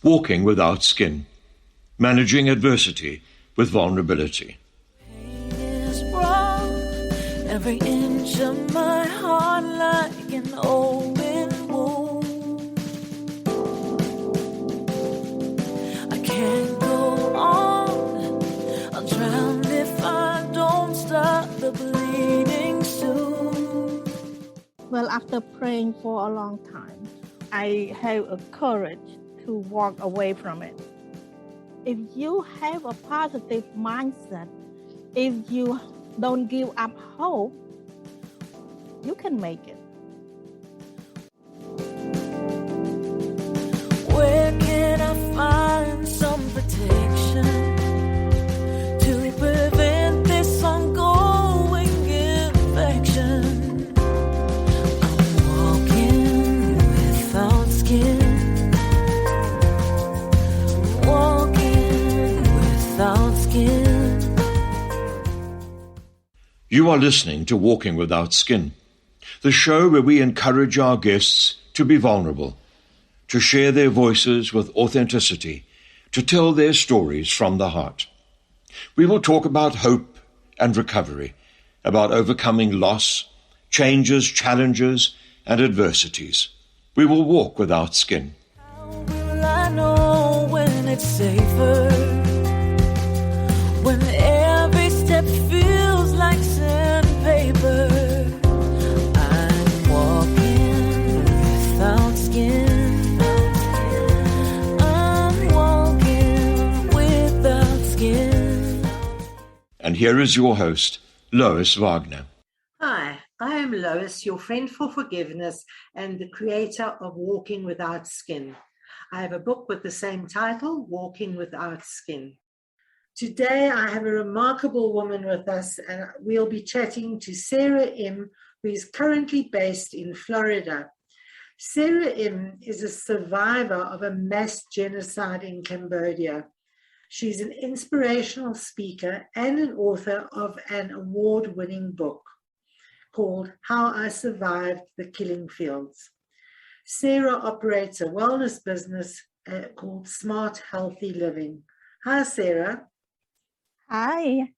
Walking without skin. Managing adversity with vulnerability. Pain is wrong, every inch of my heart like an open wound. I can't go on, I'll drown if I don't stop the bleeding soon. Well, after praying for a long time, I have a courage to walk away from it. If you have a positive mindset, if you don't give up hope, you can make it. Where can I find some protection to prevent this ongoing infection? I'm walking without skin. You are listening to Walking Without Skin, the show where we encourage our guests to be vulnerable, to share their voices with authenticity, to tell their stories from the heart. We will talk about hope and recovery, about overcoming loss, changes, challenges, and adversities. We will walk without skin. How will I know when it's safer? When every step feels like sandpaper, I'm walking without skin. I'm walking without skin. And here is your host, Lois Wagner. Hi, I am Lois, your friend for forgiveness and the creator of Walking Without Skin. I have a book with the same title, Walking Without Skin. Today, I have a remarkable woman with us, and we'll be chatting to Sara Im, who is currently based in Florida. Sara Im is a survivor of a mass genocide in Cambodia. She's an inspirational speaker and an author of an award-winning book called How I Survived the Killing Fields. Sara operates a wellness business called Smart Healthy Living. Hi, Sara. Hi.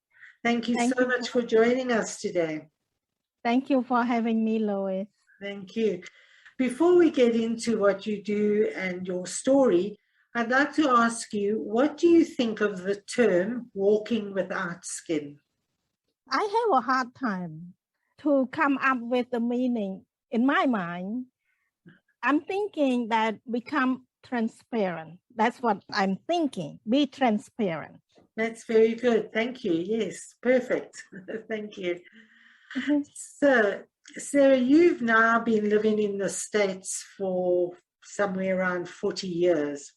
Thank you so much for joining us today. Thank you for having me, Lois. Thank you. Before we get into what you do and your story, I'd like to ask you, what do you think of the term walking without skin? I have a hard time to come up with the meaning. In my mind, I'm thinking that become transparent. That's what I'm thinking. Be transparent. That's very good. Thank you. Yes, perfect. Thank you. Mm-hmm. So, Sara, you've now been living in the States for somewhere around 40 years.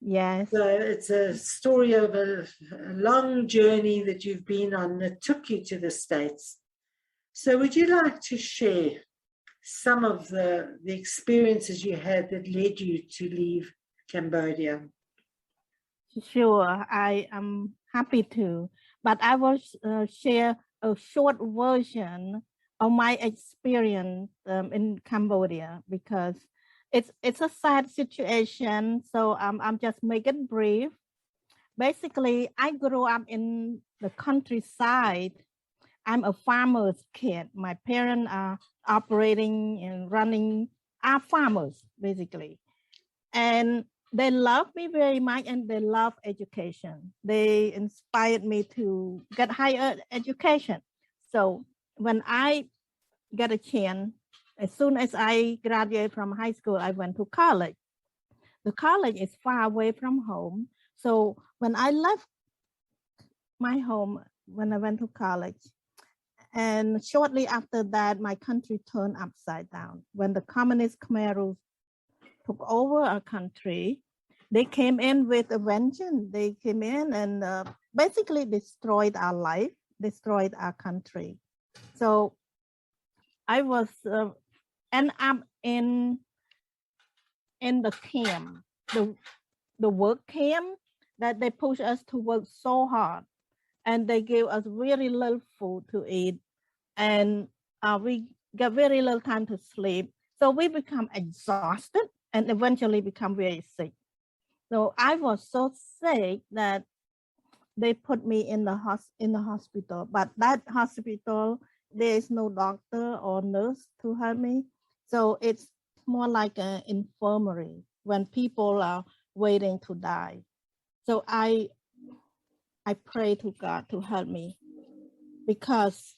Yes. So it's a story of a long journey that you've been on that took you to the States. So would you like to share some of the experiences you had that led you to leave Cambodia? Sure, I am happy to, but I will share a short version of my experience in Cambodia because it's a sad situation. So I'm just make it brief. Basically, I grew up in the countryside. I'm a farmer's kid. My parents are operating and running, are farmers basically, and they love me very much and they love education. They inspired me to get higher education. So when I got a chance, as soon as I graduated from high school, I went to college. The college is far away from home. So when I left my home, when I went to college, and shortly after that, my country turned upside down. When the Communist Khmer Rouge took over our country, they came in with a vengeance. They came in and basically destroyed our life, destroyed our country. So I was end up in the camp, the work camp that they pushed us to work so hard, and they gave us very little food to eat, and we got very little time to sleep. So we become exhausted and eventually become very sick. So I was so sick that they put me in the hospital. But that hospital, there is no doctor or nurse to help me. So it's more like an infirmary when people are waiting to die. So I pray to God to help me, because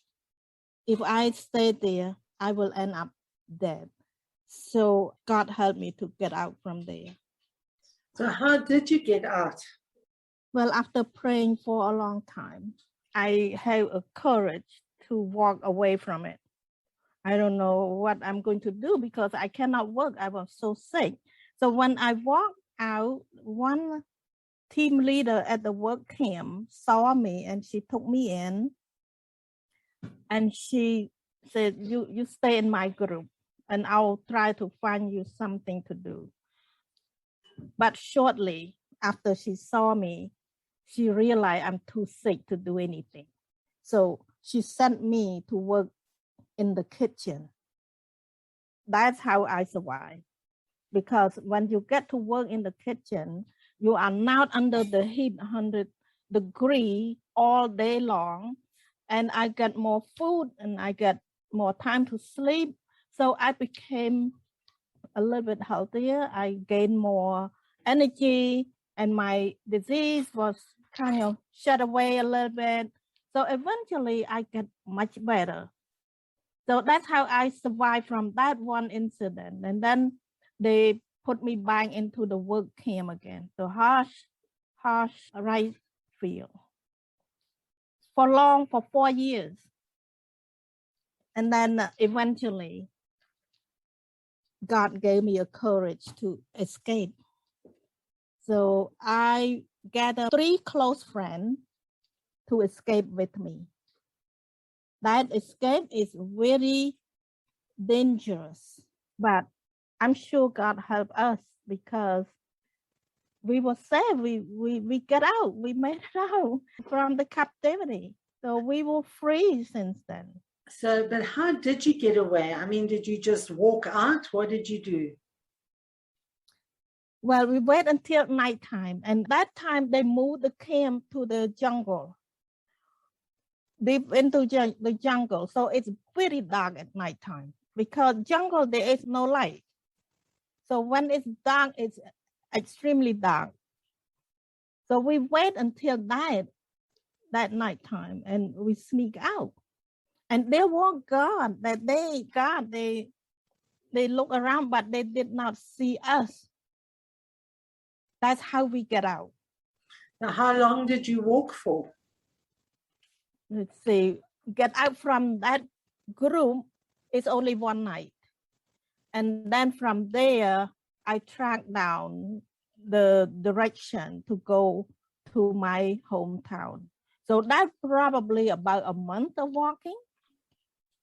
if I stay there, I will end up dead. So God helped me to get out from there. So how did you get out? Well, after praying for a long time, I have a courage to walk away from it. I don't know what I'm going to do because I cannot work. I was so sick. So when I walked out, one team leader at the work camp saw me and she took me in and she said, you stay in my group and I'll try to find you something to do. But shortly after she saw me, she realized I'm too sick to do anything. So she sent me to work in the kitchen. That's how I survived. Because when you get to work in the kitchen, you are not under the heat 100 degrees all day long. And I get more food and I get more time to sleep. So I became a little bit healthier. I gained more energy and my disease was kind of shut away a little bit. So eventually I get much better. So that's how I survived from that one incident. And then they put me back into the work camp again, the harsh rice field. For 4 years. And then eventually, God gave me a courage to escape. So I gathered 3 close friends to escape with me. That escape is very dangerous, but I'm sure God helped us because we were saved. We get out. We made it out from the captivity. So we were free since then. So, but how did you get away? I mean, did you just walk out? What did you do? Well, we wait until nighttime, and that time they moved the camp to the jungle, deep into the jungle. So it's very dark at nighttime because jungle, there is no light. So when it's dark, it's extremely dark. So we wait until that nighttime and we sneak out. And there was God that they look around, but they did not see us. That's how we get out. Now, how long did you walk for? Let's see, get out from that group is only one night. And then from there, I tracked down the direction to go to my hometown. So that's probably about a month of walking.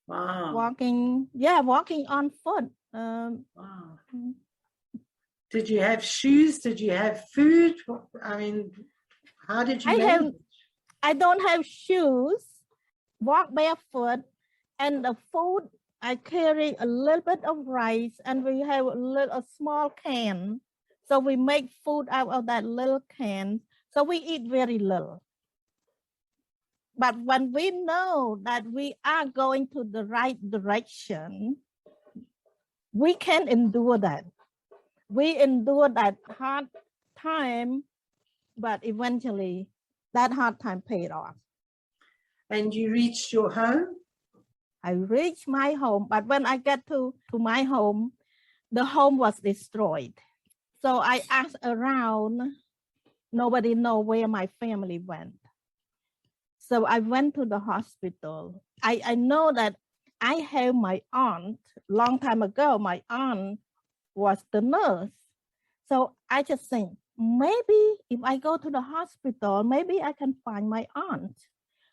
Wow. Walking on foot. Wow. Did you have shoes? Did you have food? I mean, how did you manage? I don't have shoes, walk barefoot, and the food, I carry a little bit of rice and we have a small can. So we make food out of that little can. So we eat very little. But when we know that we are going to the right direction, we can endure that. We endure that hard time, but eventually that hard time paid off. And you reached your home? I reached my home, but when I get to my home, the home was destroyed. So I asked around, nobody know where my family went. So I went to the hospital. I know that I have my aunt, long time ago, my aunt was the nurse. So I just think, maybe if I go to the hospital, maybe I can find my aunt.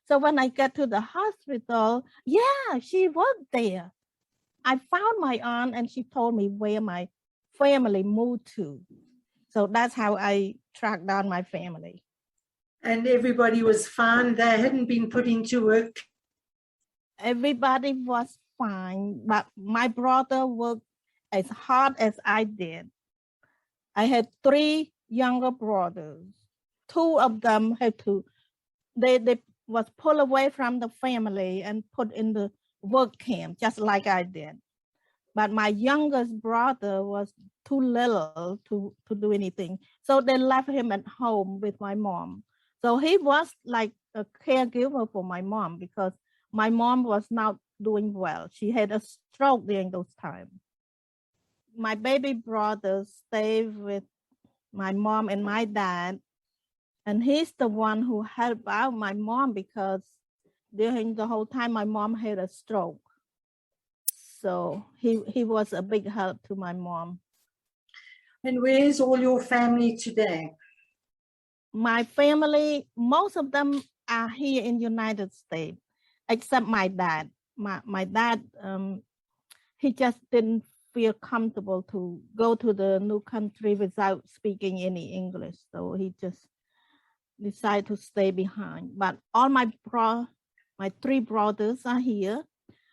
So when I get to the hospital, yeah, she worked there. I found my aunt and she told me where my family moved to. So that's how I tracked down my family. And everybody was fine. They hadn't been put into work. Everybody was fine, but my brother worked as hard as I did. I had 3 younger brothers. Two of them had to, they was pulled away from the family and put in the work camp, just like I did. But my youngest brother was too little to do anything. So they left him at home with my mom. So he was like a caregiver for my mom because my mom was not doing well. She had a stroke during those times. My baby brother stayed with my mom and my dad. And he's the one who helped out my mom because during the whole time my mom had a stroke. So he was a big help to my mom. And where's all your family today? My family, most of them are here in the United States, except my dad. My dad, he just didn't feel comfortable to go to the new country without speaking any English. So he just decided to stay behind. But all my three brothers are here.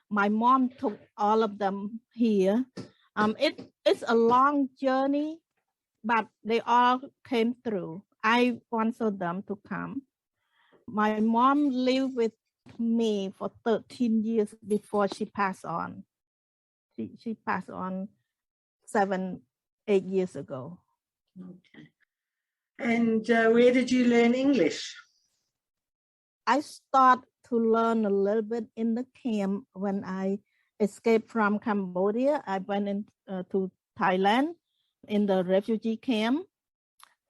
My mom took all of them here. It's a long journey, but they all came through. I sponsored them to come. My mom lived with me for 13 years before she passed on. She passed on 7-8 years ago. Okay. And where did you learn English? I started to learn a little bit in the camp when I escaped from Cambodia. I went into Thailand in the refugee camp,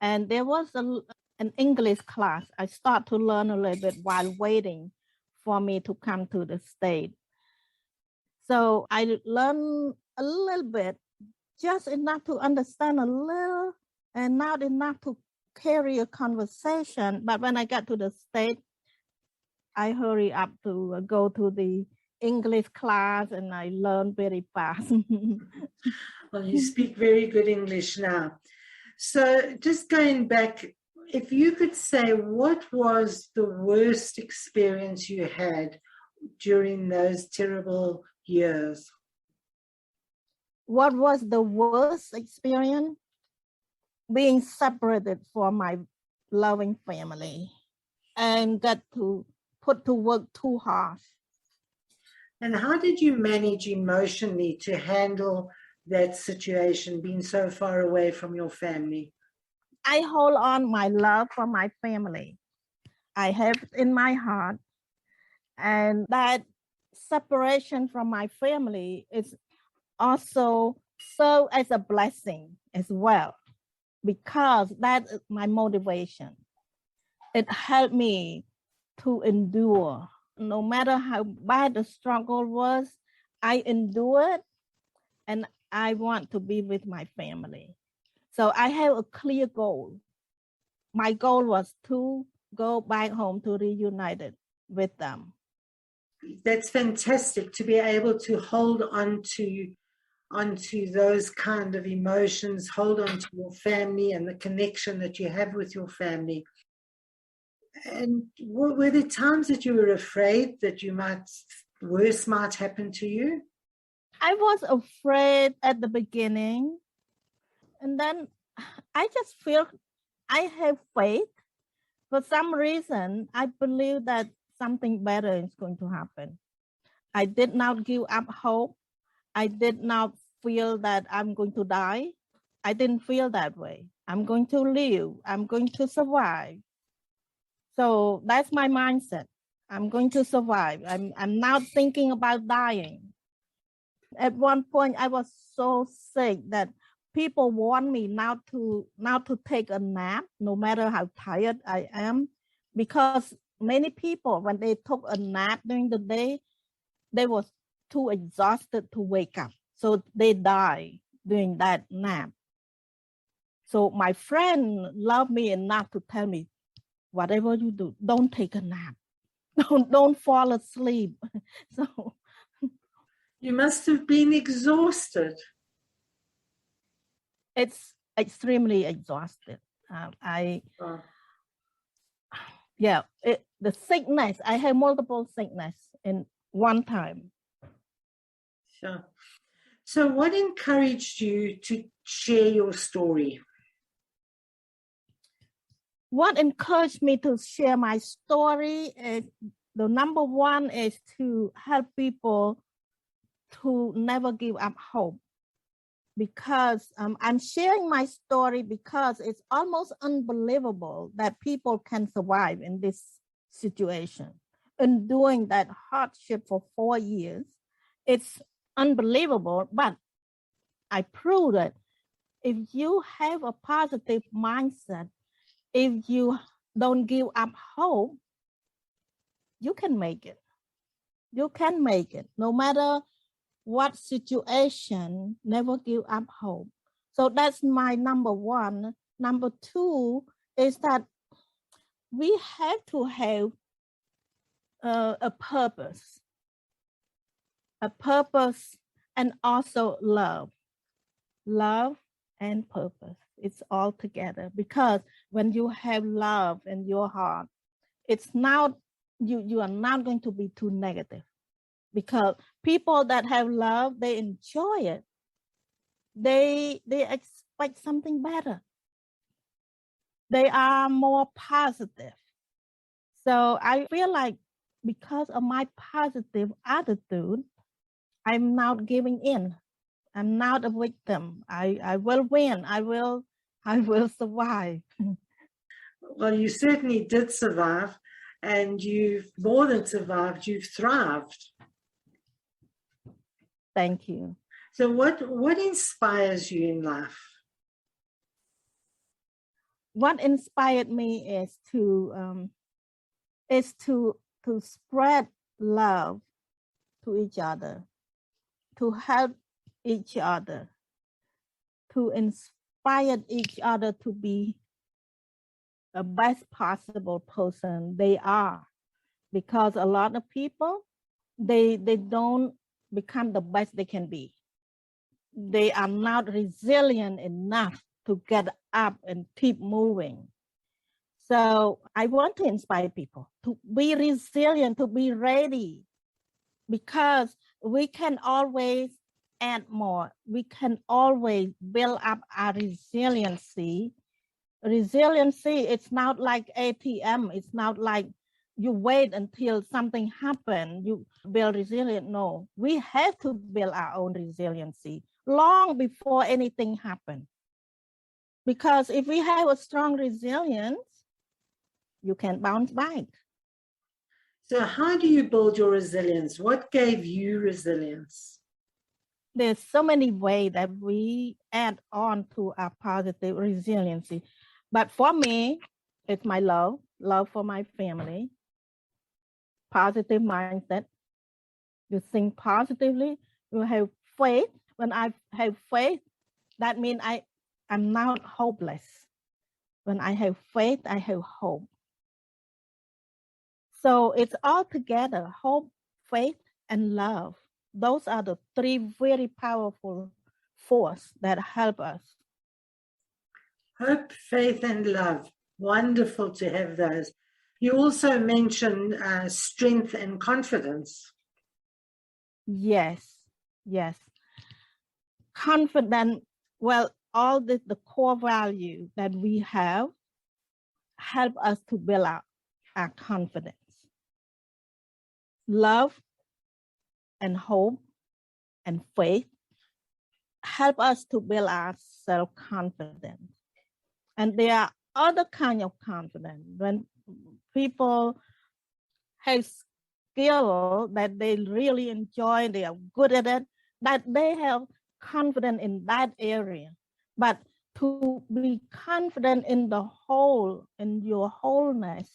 and there was an English class. I started to learn a little bit while waiting for me to come to the States. So I learned a little bit, just enough to understand a little and not enough to carry a conversation. But when I got to the States, I hurry up to go to the English class and I learned very fast. Well, you speak very good English now. So just going back, if you could say what was the worst experience you had during those terrible years? What was the worst experience? Being separated from my loving family and got to put to work too hard. And how did you manage emotionally to handle that situation, being so far away from your family? I hold on my love for my family. I have it in my heart. And that separation from my family is also served as a blessing as well, because that is my motivation. It helped me to endure. No matter how bad the struggle was, I endured and I want to be with my family. So I have a clear goal. My goal was to go back home to reunited with them. That's fantastic to be able to hold on to those kind of emotions, hold on to your family and the connection that you have with your family. And were there times that you were afraid that worse might happen to you? I was afraid at the beginning, and then I just feel I have faith. For some reason, I believe that something better is going to happen. I did not give up hope. I did not feel that I'm going to die. I didn't feel that way. I'm going to live. I'm going to survive. So that's my mindset. I'm going to survive. I'm not thinking about dying. At one point, I was so sick that people warn me not to take a nap, no matter how tired I am, because many people, when they took a nap during the day, they were too exhausted to wake up. So they die during that nap. So my friend loved me enough to tell me, whatever you do, don't take a nap. Don't fall asleep. So you must have been exhausted. It's extremely exhausted. The sickness, I had multiple sickness in one time. Sure. So what encouraged you to share your story? What encouraged me to share my story is the number one is to help people to never give up hope. Because I'm sharing my story because it's almost unbelievable that people can survive in this situation. Enduring that hardship for 4 years, it's unbelievable, but I proved it. If you have a positive mindset, if you don't give up hope, you can make it. You can make it. No matter what situation, never give up hope. So that's my number one. Number two is that we have to have a purpose and also love and purpose. It's all together, because when you have love in your heart, it's not, you are not going to be too negative, because people that have love, they enjoy it. They expect something better. They are more positive. So I feel like because of my positive attitude, I'm not giving in. I'm not a victim. I will win. I will survive. Well, you certainly did survive, and you've more than survived, you've thrived. Thank you. So what inspires you in life? What inspired me is to spread love to each other, to help each other, to inspire each other to be the best possible person they are. Because a lot of people, they don't become the best they can be. They are not resilient enough to get up and keep moving. So I want to inspire people to be resilient, to be ready, because we can always add more. We can always build up our resiliency. Resiliency, it's not like ATM. It's not like you wait until something happens, you build resilient. No, we have to build our own resiliency long before anything happens. Because if we have a strong resilience, you can bounce back. So how do you build your resilience? What gave you resilience? There's so many ways that we add on to our positive resiliency. But for me, it's my love for my family, positive mindset. You think positively, you have faith. When I have faith, that means I'm not hopeless. When I have faith, I have hope. So it's all together, hope, faith, and love. Those are the three very powerful forces that help us. Hope, faith, and love. Wonderful to have those. You also mentioned strength and confidence. Yes. Confident, well, all the core value that we have help us to build up our confidence. Love and hope and faith help us to build our self-confidence. And there are other kinds of confidence. When people have skill that they really enjoy, they are good at it, that they have confidence in that area. But to be confident in the whole, in your wholeness,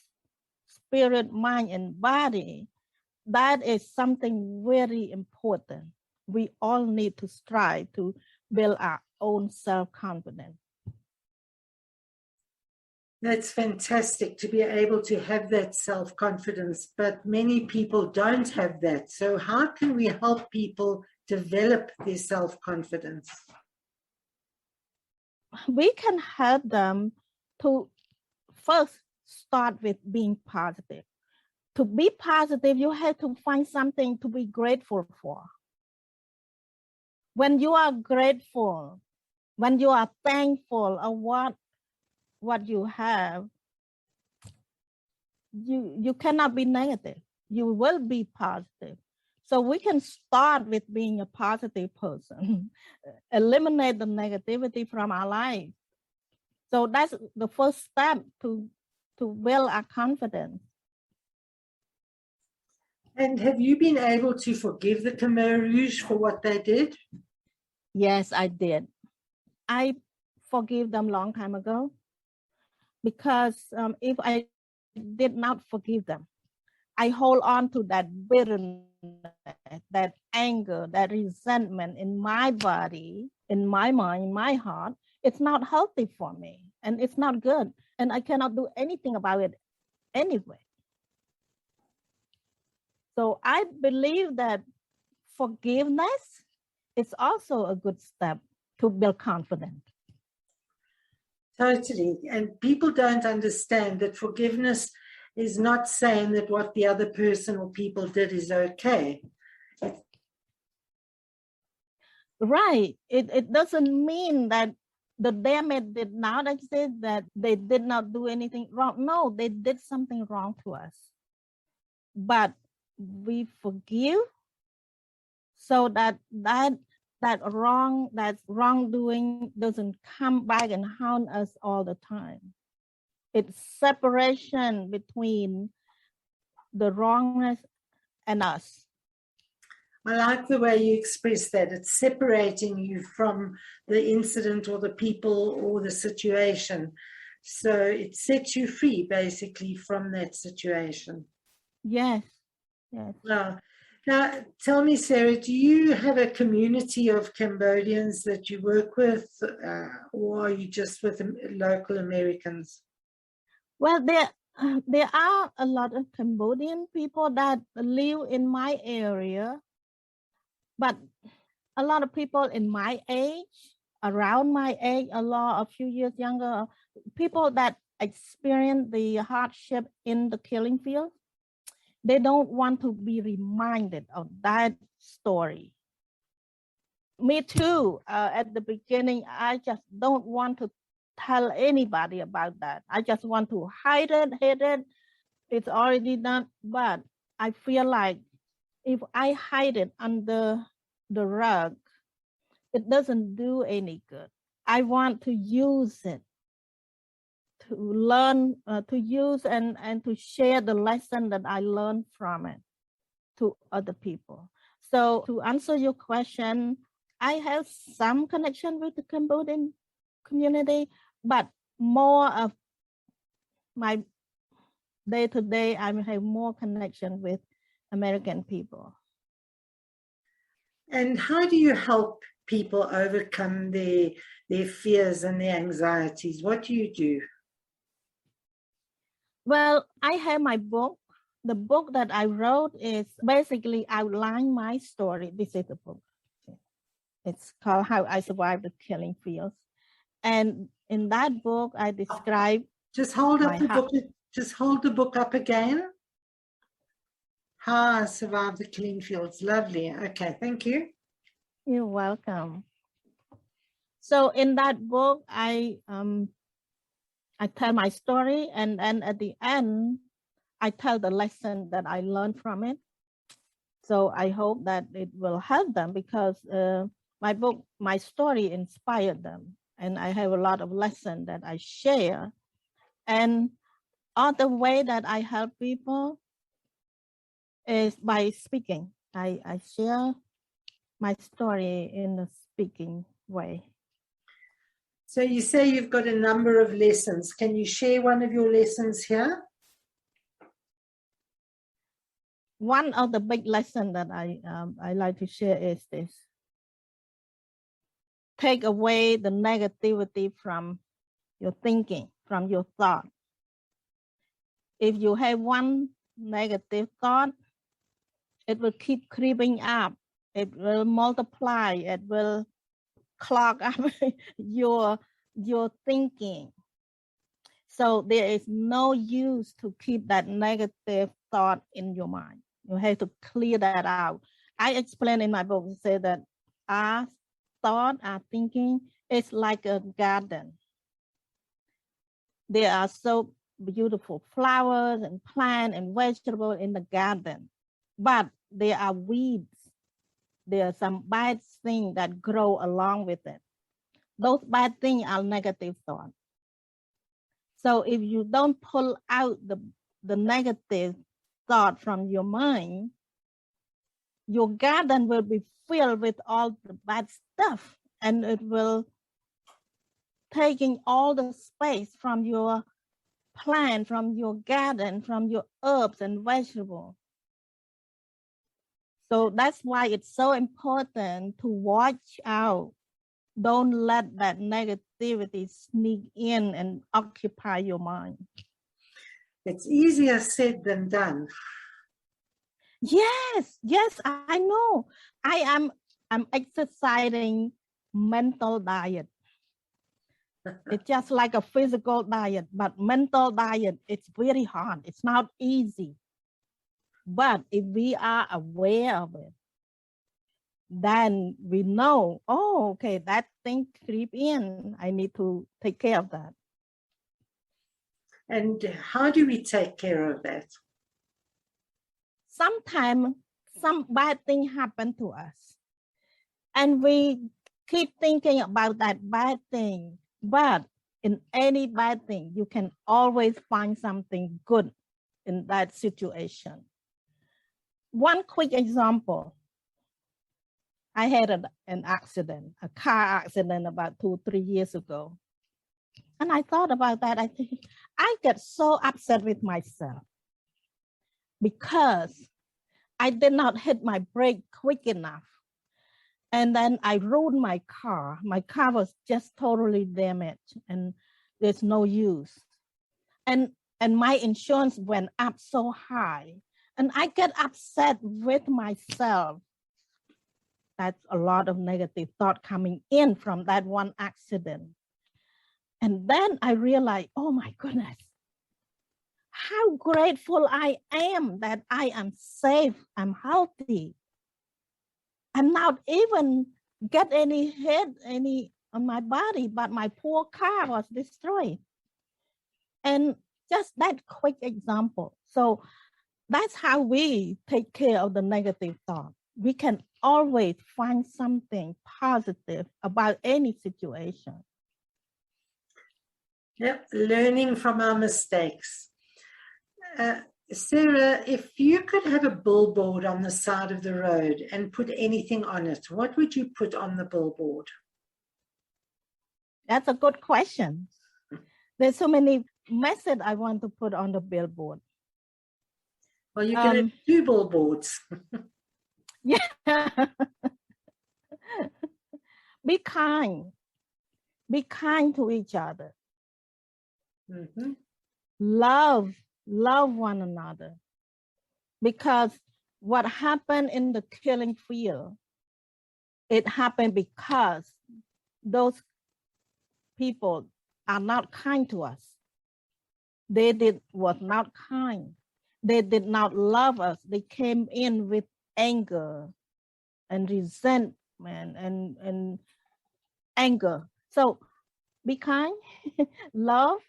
spirit, mind, and body, that is something very important. We all need to strive to build our own self-confidence. That's fantastic to be able to have that self-confidence, but many people don't have that. So how can we help people develop their self-confidence? We can help them to first start with being positive. To be positive, you have to find something to be grateful for. When you are grateful, when you are thankful of what you have, you cannot be negative. You will be positive. So we can start with being a positive person, eliminate the negativity from our life. So that's the first step to build our confidence. And have you been able to forgive the Khmer Rouge for what they did? Yes, I did. I forgave them long time ago, because if I did not forgive them, I hold on to that bitterness, that anger, that resentment in my body, in my mind, in my heart. It's not healthy for me, and it's not good, and I cannot do anything about it anyway. So I believe that forgiveness is also a good step to build confidence. Totally. And people don't understand that forgiveness is not saying that what the other person or people did is okay. Right. It doesn't mean that the damage did not exist, that they did not do anything wrong. No, they did something wrong to us. But we forgive so that wrongdoing doesn't come back and haunt us all the time. It's separation between the wrongness and us. I like the way you express that. It's separating you from the incident or the people or the situation. So it sets you free, basically, from that situation. Yes, yes. Now, tell me, Sarah, do you have a community of Cambodians that you work with, or are you just with local Americans? Well, there are a lot of Cambodian people that live in my area, but a lot of people in my age, around my age, a few years younger, people that experience the hardship in the killing field, they don't want to be reminded of that story. Me too. At the beginning, I just don't want to tell anybody about that. I just want to hide it. It's already done. But I feel like if I hide it under the rug, it doesn't do any good. I want to use it, to learn, to use and to share the lesson that I learned from it to other people. So to answer your question, I have some connection with the Cambodian community, but more of my day-to-day, I have more connection with American people. And how do you help people overcome their fears and their anxieties? What do you do? Well, I have my book. The book that I wrote is basically outline my story. This is the book. It's called How I Survived the Killing Fields. And in that book, I describe. Just hold up the book. Just hold the book up again. How I Survived the Killing Fields. Lovely. Okay, thank you. You're welcome. So in that book, I tell my story, and at the end, I tell the lesson that I learned from it. So I hope that it will help them, because my book, my story inspired them. And I have a lot of lessons that I share. And other way that I help people is by speaking. I share my story in a speaking way. So you say you've got a number of lessons. Can you share one of your lessons here? One of the big lessons that I like to share is this: take away the negativity from your thinking, from your thought. If you have one negative thought, it will keep creeping up. It will multiply. It will clog up your thinking. So there is no use to keep that negative thought in your mind. You have to clear that out. I explain in my book, say that our thought, our thinking is like a garden. There are so beautiful flowers and plant and vegetable in the garden, but there are weeds. There are some bad things that grow along with it. Those bad things are negative thoughts. So if you don't pull out the negative thought from your mind, your garden will be filled with all the bad stuff, and it will taking all the space from your plant, from your garden, from your herbs and vegetables. So that's why it's so important to watch out. Don't let that negativity sneak in and occupy your mind. It's easier said than done. Yes, I know. I'm exercising mental diet. It's just like a physical diet, but mental diet, it's very hard. It's not easy. But if we are aware of it, then we know, oh, okay, that thing creep in. I need to take care of that. And how do we take care of that? Sometimes some bad thing happen to us, and we keep thinking about that bad thing. But in any bad thing, you can always find something good in that situation. One quick example. I had an accident, a car accident about 2-3 years ago. And I thought about that. I think I get so upset with myself because I did not hit my brake quick enough. And then I ruined my car. My car was just totally damaged and there's no use. And my insurance went up so high. And I get upset with myself. That's a lot of negative thought coming in from that one accident. And then I realized, oh my goodness, how grateful I am that I am safe, I'm healthy. I'm not even get any hit on my body, but my poor car was destroyed. And just that quick example. So that's how we take care of the negative thought. We can always find something positive about any situation. Yep, learning from our mistakes. Sarah, if you could have a billboard on the side of the road and put anything on it, what would you put on the billboard? That's a good question. There's so many messages I want to put on the billboard. Well, you can have 2 billboards. Yeah. Be kind. Be kind to each other. Mm-hmm. Love one another. Because what happened in the killing field, it happened because those people are not kind to us. They was not kind. They did not love us. They came in with anger and resentment and anger. So be kind, love,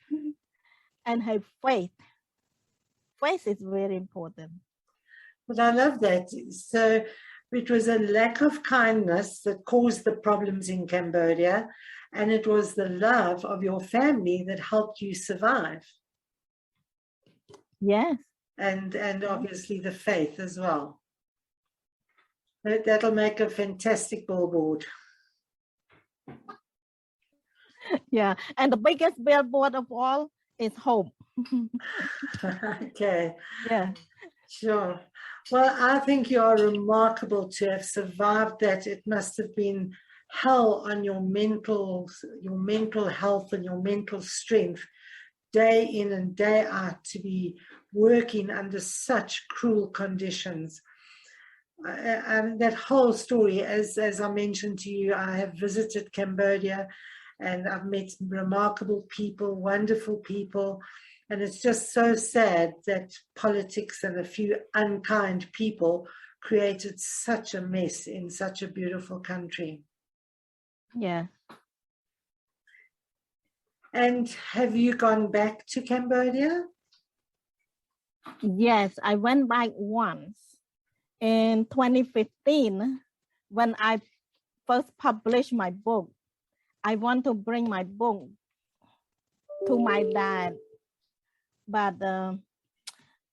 and have faith. Faith is very important. But I love that. So it was a lack of kindness that caused the problems in Cambodia, and it was the love of your family that helped you survive. Yes. And obviously the faith as well. That'll make a fantastic billboard. Yeah, and the biggest billboard of all is hope. Okay. Yeah. Sure. Well, I think you are remarkable to have survived that. It must have been hell on your mental health and your mental strength, day in and day out, to be working under such cruel conditions. And that whole story, as I mentioned to you, I have visited Cambodia and I've met remarkable people, wonderful people. And it's just so sad that politics and a few unkind people created such a mess in such a beautiful country. Yeah. And have you gone back to Cambodia? Yes, I went back once in 2015 when I first published my book. I want to bring my book to my dad, but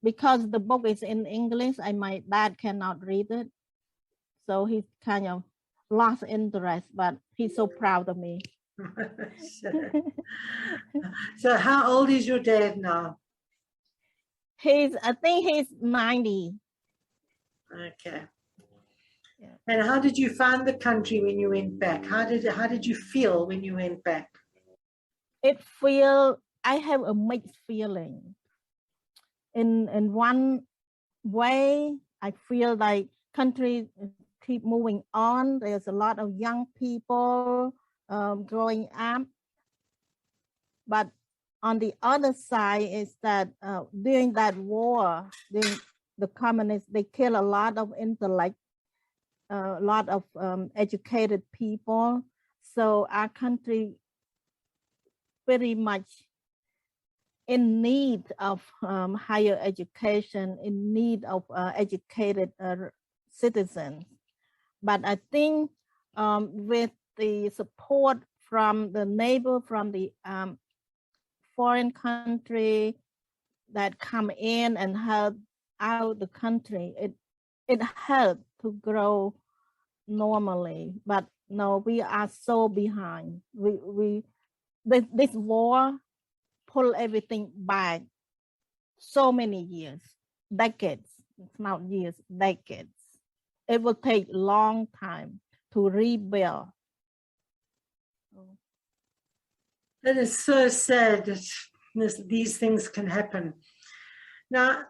because the book is in English and my dad cannot read it, so he kind of lost interest, but he's so proud of me. Sure. So how old is your dad now? I think he's 90. Okay. Yeah. And how did you find the country when you went back? How did you feel when you went back? I have a mixed feeling. In one way, I feel like country keep moving on. There's a lot of young people growing up. But on the other side is that during that war, during the communists, they kill a lot of intellect, a lot of educated people. So our country very much in need of higher education, in need of educated citizens. But I think with the support from the neighbor, from the foreign country that come in and help out the country, it helped to grow normally. But no, we are so behind. This war pull everything back so many years, decades. It's not years, decades. It will take long time to rebuild. That is so sad that these things can happen. Now,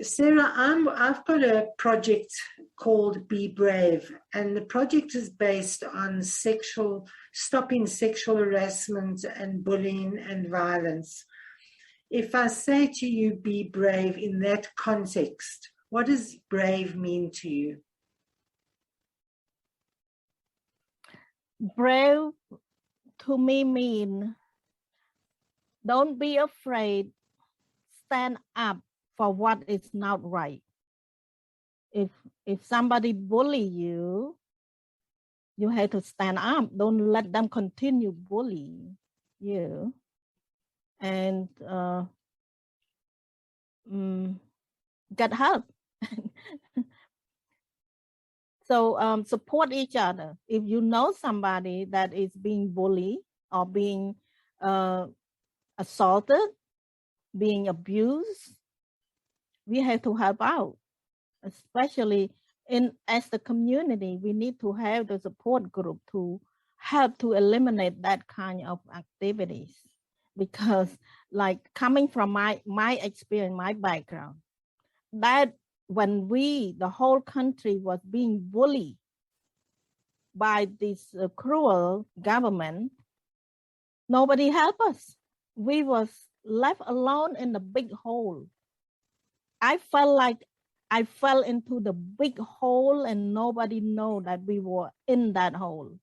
Sarah, I've got a project called Be Brave, and the project is based on stopping sexual harassment and bullying and violence. If I say to you, be brave in that context, what does brave mean to you? Brave to me mean don't be afraid, stand up for what is not right. If somebody bully you, you have to stand up. Don't let them continue bullying you. And get help. So support each other. If you know somebody that is being bullied or being assaulted, being abused, we have to help out. Especially as the community, we need to have the support group to help to eliminate that kind of activities. Because like coming from my experience, my background, that when the whole country was being bullied by this cruel government, nobody helped us. We was left alone in the big hole. I felt like I fell into the big hole and nobody know that we were in that hole,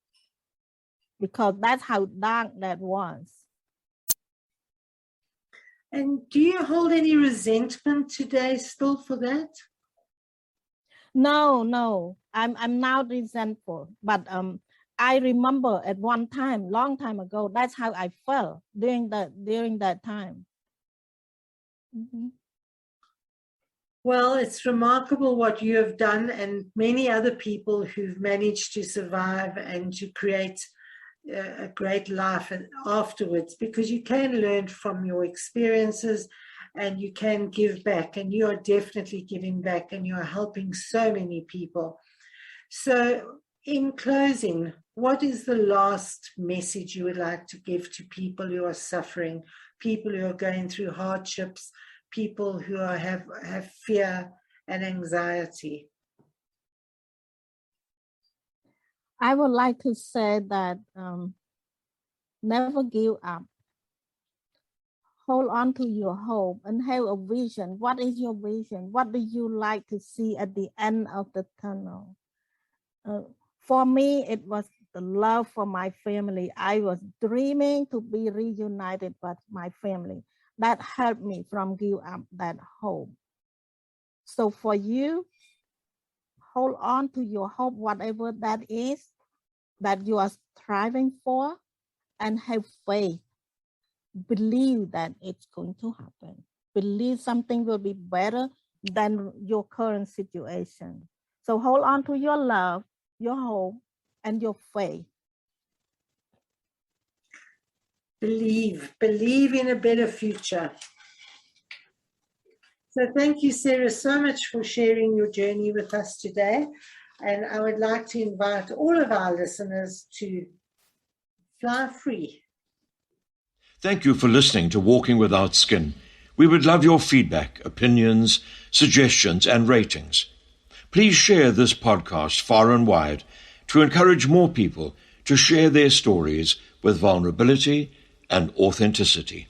because that's how dark that was. And do you hold any resentment today still for that? No, I'm now resentful, but I remember at one time, long time ago, that's how I felt during that time. Mm-hmm. Well, it's remarkable what you have done, and many other people who've managed to survive and to create a great life afterwards, because you can learn from your experiences and you can give back, and you are definitely giving back and you are helping so many people. So in closing, what is the last message you would like to give to people who are suffering, people who are going through hardships, people who have fear and anxiety? I would like to say that never give up. Hold on to your hope and have a vision. What is your vision? What do you like to see at the end of the tunnel? For me, it was the love for my family. I was dreaming to be reunited with my family. That helped me from give up that hope. So for you, hold on to your hope, whatever that is, that you are striving for, and have faith. Believe that it's going to happen. Believe something will be better than your current situation. So hold on to your love, your hope, and your faith. Believe in a better future. So thank you, Sarah, so much for sharing your journey with us today. And I would like to invite all of our listeners to fly free. Thank you for listening to Walking Without Skin. We would love your feedback, opinions, suggestions, and ratings. Please share this podcast far and wide to encourage more people to share their stories with vulnerability and authenticity.